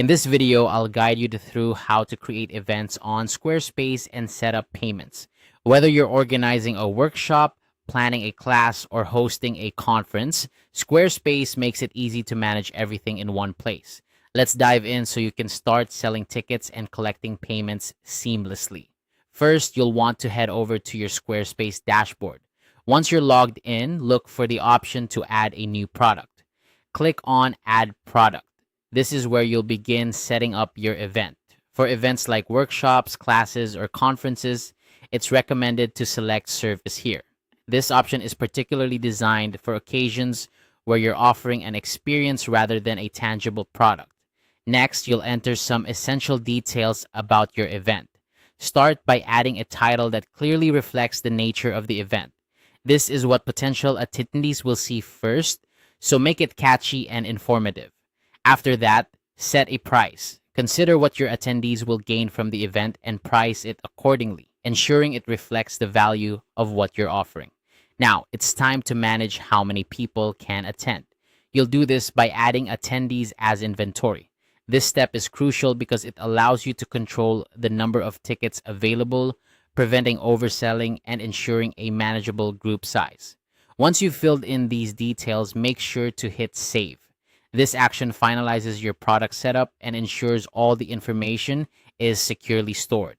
In this video, I'll guide you through how to create events on Squarespace and set up payments. Whether you're organizing a workshop, planning a class, or hosting a conference, Squarespace makes it easy to manage everything in one place. Let's dive in so you can start selling tickets and collecting payments seamlessly. First, you'll want to head over to your Squarespace dashboard. Once you're logged in, look for the option to add a new product. Click on Add Product. This is where you'll begin setting up your event. For events like workshops, classes, or conferences, it's recommended to select Service here. This option is particularly designed for occasions where you're offering an experience rather than a tangible product. Next, you'll enter some essential details about your event. Start by adding a title that clearly reflects the nature of the event. This is what potential attendees will see first, so make it catchy and informative. After that, set a price. Consider what your attendees will gain from the event and price it accordingly, ensuring it reflects the value of what you're offering. Now, it's time to manage how many people can attend. You'll do this by adding attendees as inventory. This step is crucial because it allows you to control the number of tickets available, preventing overselling and ensuring a manageable group size. Once you've filled in these details, make sure to hit Save. This action finalizes your product setup and ensures all the information is securely stored.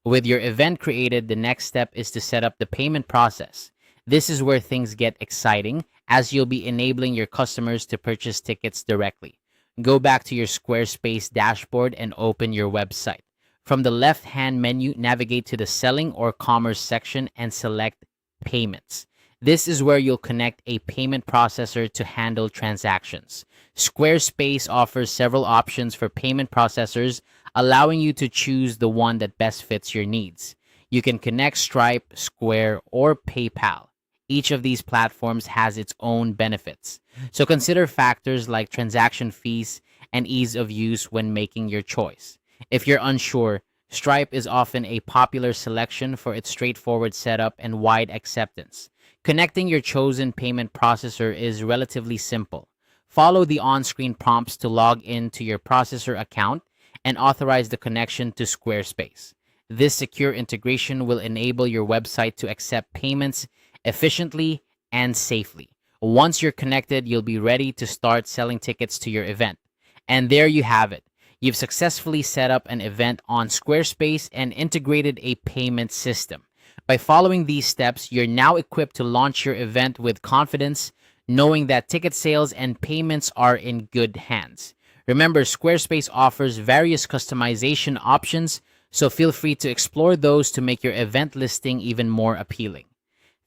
With your event created, the next step is to set up the payment process. This is where things get exciting, as you'll be enabling your customers to purchase tickets directly. Go back to your Squarespace dashboard and open your website. From the left-hand menu, navigate to the Selling or Commerce section and select Payments. This is where you'll connect a payment processor to handle transactions. Squarespace offers several options for payment processors, allowing you to choose the one that best fits your needs. You can connect Stripe, Square, or PayPal. Each of these platforms has its own benefits, so consider factors like transaction fees and ease of use when making your choice. If you're unsure, Stripe is often a popular selection for its straightforward setup and wide acceptance. Connecting your chosen payment processor is relatively simple. Follow the on-screen prompts to log into your processor account and authorize the connection to Squarespace. This secure integration will enable your website to accept payments efficiently and safely. Once you're connected, you'll be ready to start selling tickets to your event. And there you have it. You've successfully set up an event on Squarespace and integrated a payment system. By following these steps, you're now equipped to launch your event with confidence, knowing that ticket sales and payments are in good hands. Remember, Squarespace offers various customization options, so feel free to explore those to make your event listing even more appealing.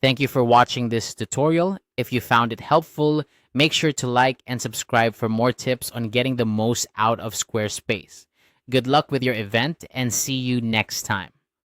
Thank you for watching this tutorial. If you found it helpful, make sure to like and subscribe for more tips on getting the most out of Squarespace. Good luck with your event and see you next time.